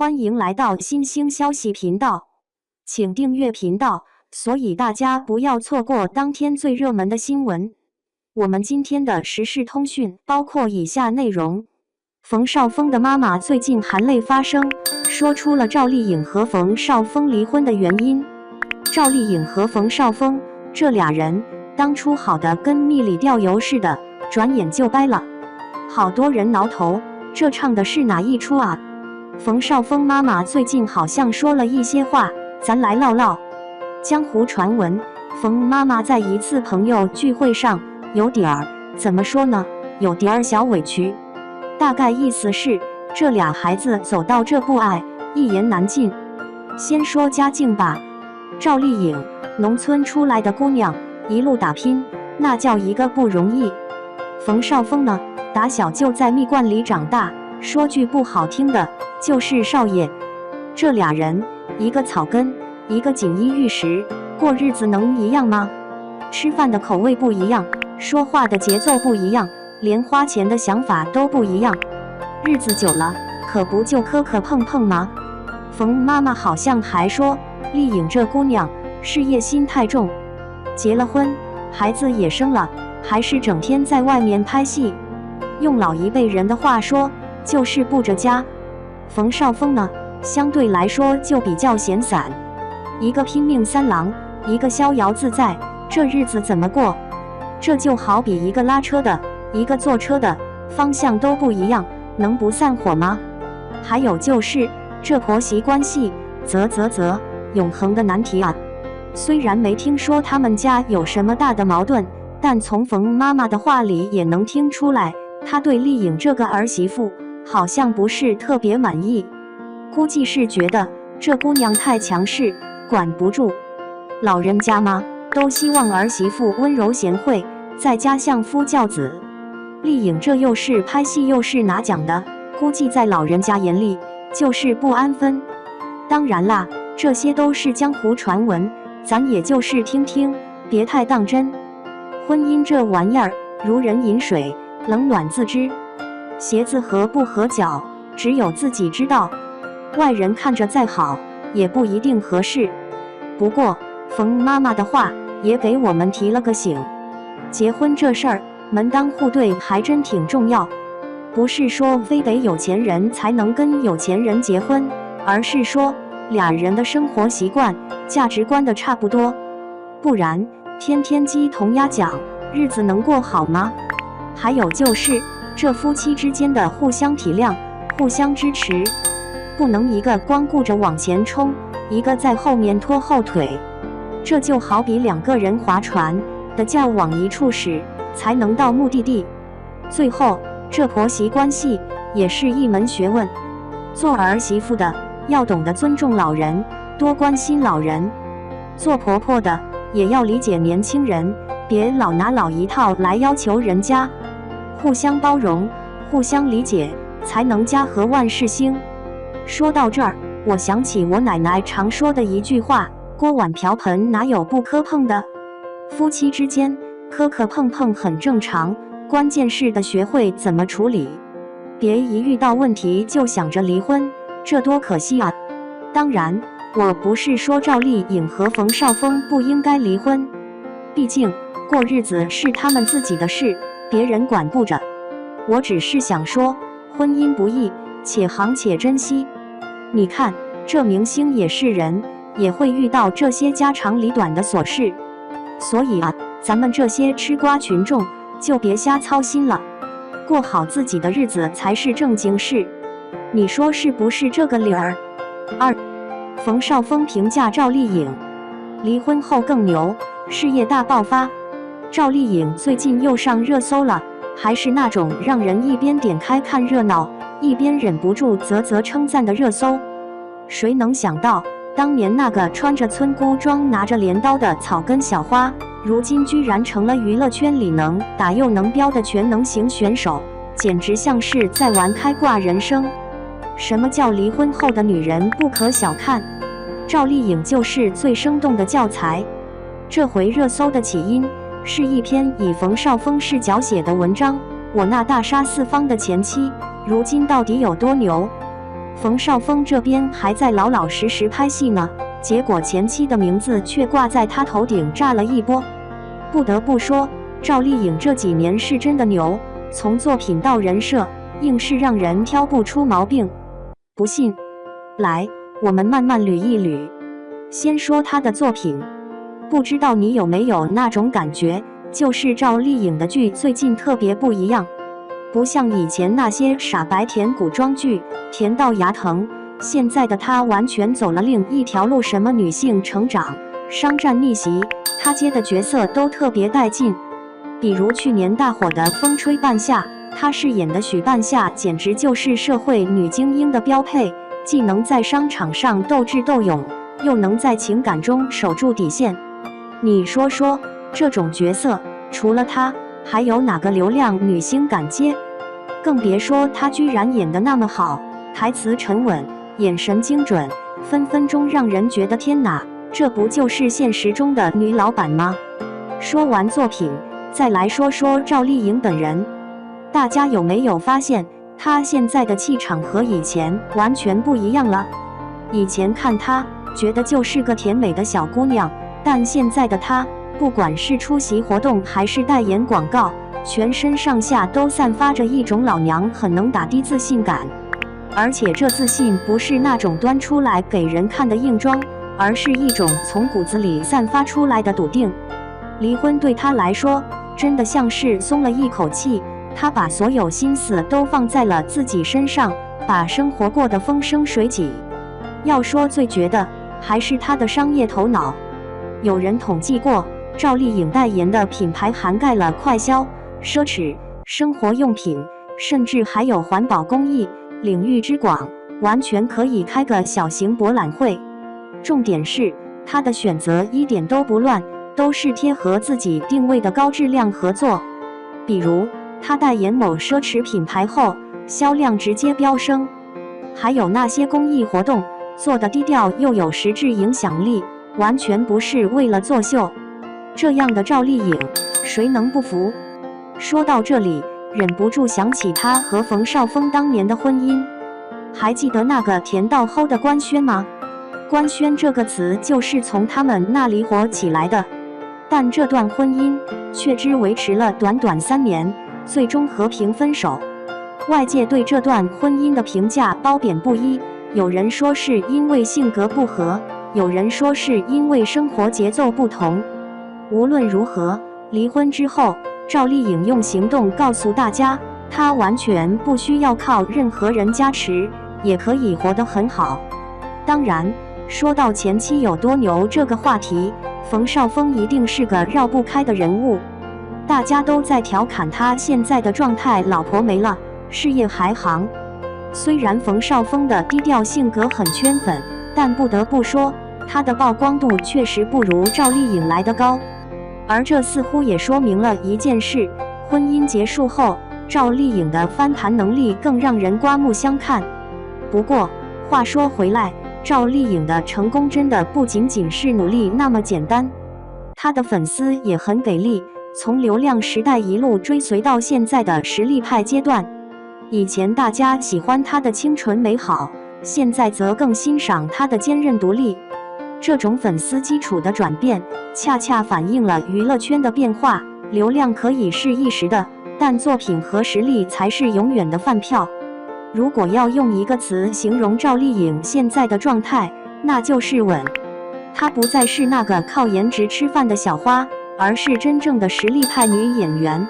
欢迎来到新兴消息频道，请订阅频道，所以大家不要错过当天最热门的新闻。我们今天的时事通讯包括以下内容：冯绍峰的妈妈最近含泪发声，说出了赵丽颖和冯绍峰离婚的原因。赵丽颖和冯绍峰这俩人当初好的跟蜜里调油似的，转眼就掰了，好多人挠头，这唱的是哪一出啊？冯绍峰妈妈最近好像说了一些话，咱来唠唠。江湖传闻，冯妈妈在一次朋友聚会上有点儿，怎么说呢，有点儿小委屈。大概意思是，这俩孩子走到这步爱，一言难尽。先说家境吧，赵丽颖，农村出来的姑娘，一路打拼，那叫一个不容易。冯绍峰呢，打小就在蜜罐里长大，说句不好听的，就是少爷。这俩人，一个草根，一个锦衣玉食，过日子能一样吗？吃饭的口味不一样，说话的节奏不一样，连花钱的想法都不一样。日子久了，可不就磕磕碰碰吗？冯妈妈好像还说，丽颖这姑娘事业心太重，结了婚，孩子也生了，还是整天在外面拍戏。用老一辈人的话说，就是顾着家。冯绍峰呢，相对来说就比较闲散，一个拼命三郎，一个逍遥自在，这日子怎么过？这就好比一个拉车的，一个坐车的，方向都不一样，能不散伙吗？还有就是这婆媳关系，永恒的难题啊。虽然没听说他们家有什么大的矛盾，但从冯妈妈的话里也能听出来，她对丽颖这个儿媳妇好像不是特别满意，估计是觉得这姑娘太强势，管不住。老人家嘛，都希望儿媳妇温柔贤惠，在家相夫教子。丽颖这又是拍戏又是拿奖的，估计在老人家眼里就是不安分。当然啦，这些都是江湖传闻，咱也就是听听，别太当真。婚姻这玩意儿，如人饮水，冷暖自知。鞋子合不合脚，只有自己知道，外人看着再好，也不一定合适。不过，冯妈妈的话也给我们提了个醒，结婚这事儿，门当户对还真挺重要。不是说非得有钱人才能跟有钱人结婚，而是说俩人的生活习惯、价值观的差不多，不然天天鸡同鸭讲，日子能过好吗？还有就是这夫妻之间的互相体谅、互相支持，不能一个光顾着往前冲，一个在后面拖后腿。这就好比两个人划船的劲儿往一处使，才能到目的地。最后，这婆媳关系也是一门学问，做儿媳妇的要懂得尊重老人，多关心老人；做婆婆的也要理解年轻人，别老拿老一套来要求人家。互相包容，互相理解，才能家和万事兴。说到这儿，我想起我奶奶常说的一句话：锅碗瓢盆哪有不磕碰的？夫妻之间磕磕碰碰很正常，关键是得学会怎么处理，别一遇到问题就想着离婚，这多可惜啊！当然，我不是说赵丽颖和冯绍峰不应该离婚，毕竟过日子是他们自己的事，别人管不着。我只是想说，婚姻不易，且行且珍惜。你看，这明星也是人，也会遇到这些家长里短的琐事。所以啊，咱们这些吃瓜群众就别瞎操心了，过好自己的日子才是正经事。你说是不是这个理儿？二，冯绍峰评价赵丽颖，离婚后更牛，事业大爆发。赵丽颖最近又上热搜了，还是那种让人一边点开看热闹，一边忍不住啧称赞的热搜。谁能想到，当年那个穿着村姑装拿着镰刀的草根小花，如今居然成了娱乐圈里能打又能飙的全能型选手，简直像是在玩开挂人生。什么叫离婚后的女人不可小看？赵丽颖就是最生动的教材。这回热搜的起因是一篇以冯绍峰视角写的文章，我那大杀四方的前妻，如今到底有多牛？冯绍峰这边还在老老实实拍戏呢，结果前妻的名字却挂在他头顶炸了一波。不得不说，赵丽颖这几年是真的牛，从作品到人设，硬是让人挑不出毛病。不信，来，我们慢慢捋一捋。先说她的作品，不知道你有没有那种感觉，就是赵丽颖的剧最近特别不一样，不像以前那些傻白甜古装剧，甜到牙疼。现在的她完全走了另一条路，什么女性成长、商战逆袭，她接的角色都特别带劲。比如去年大火的《风吹半夏》，她饰演的许半夏简直就是社会女精英的标配，既能在商场上斗智斗勇，又能在情感中守住底线。你说说，这种角色除了她，还有哪个流量女星敢接？更别说她居然演得那么好，台词沉稳，眼神精准，分分钟让人觉得天哪，这不就是现实中的女老板吗？说完作品，再来说说赵丽颖本人。大家有没有发现，她现在的气场和以前完全不一样了？以前看她，觉得就是个甜美的小姑娘，但现在的她，不管是出席活动还是代言广告，全身上下都散发着一种老娘很能打的自信感。而且这自信不是那种端出来给人看的硬装，而是一种从骨子里散发出来的笃定。离婚对她来说，真的像是松了一口气，她把所有心思都放在了自己身上，把生活过得风生水起。要说最绝的，还是她的商业头脑。有人统计过，赵丽颖代言的品牌涵盖了快消、奢侈、生活用品，甚至还有环保公益，领域之广，完全可以开个小型博览会。重点是，她的选择一点都不乱，都是贴合自己定位的高质量合作。比如，她代言某奢侈品牌后，销量直接飙升。还有那些公益活动，做得低调又有实质影响力，完全不是为了作秀。这样的赵丽颖，谁能不服？说到这里，忍不住想起她和冯绍峰当年的婚姻。还记得那个甜到齁的官宣吗？官宣这个词就是从他们那里火起来的。但这段婚姻却只维持了短短3年，最终和平分手。外界对这段婚姻的评价褒贬不一，有人说是因为性格不合，有人说是因为生活节奏不同。无论如何，离婚之后，赵丽颖用行动告诉大家，她完全不需要靠任何人加持，也可以活得很好。当然，说到前妻有多牛这个话题，冯绍峰一定是个绕不开的人物。大家都在调侃他现在的状态，老婆没了，事业还行。虽然冯绍峰的低调性格很圈粉，但不得不说，他的曝光度确实不如赵丽颖来得高。而这似乎也说明了一件事：婚姻结束后，赵丽颖的翻盘能力更让人刮目相看。不过，话说回来，赵丽颖的成功真的不仅仅是努力那么简单，她的粉丝也很给力，从流量时代一路追随到现在的实力派阶段。以前大家喜欢她的清纯美好，现在则更欣赏她的坚韧独立。这种粉丝基础的转变，恰恰反映了娱乐圈的变化。流量可以是一时的，但作品和实力才是永远的饭票。如果要用一个词形容赵丽颖现在的状态，那就是稳。她不再是那个靠颜值吃饭的小花，而是真正的实力派女演员。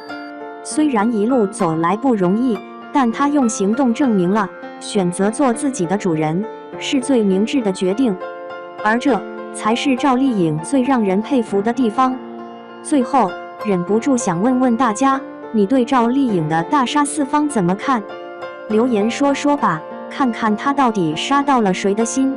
虽然一路走来不容易，但她用行动证明了，选择做自己的主人，是最明智的决定。而这才是赵丽颖最让人佩服的地方。最后，忍不住想问问大家，你对赵丽颖的大杀四方怎么看？留言说说吧，看看她到底杀到了谁的心。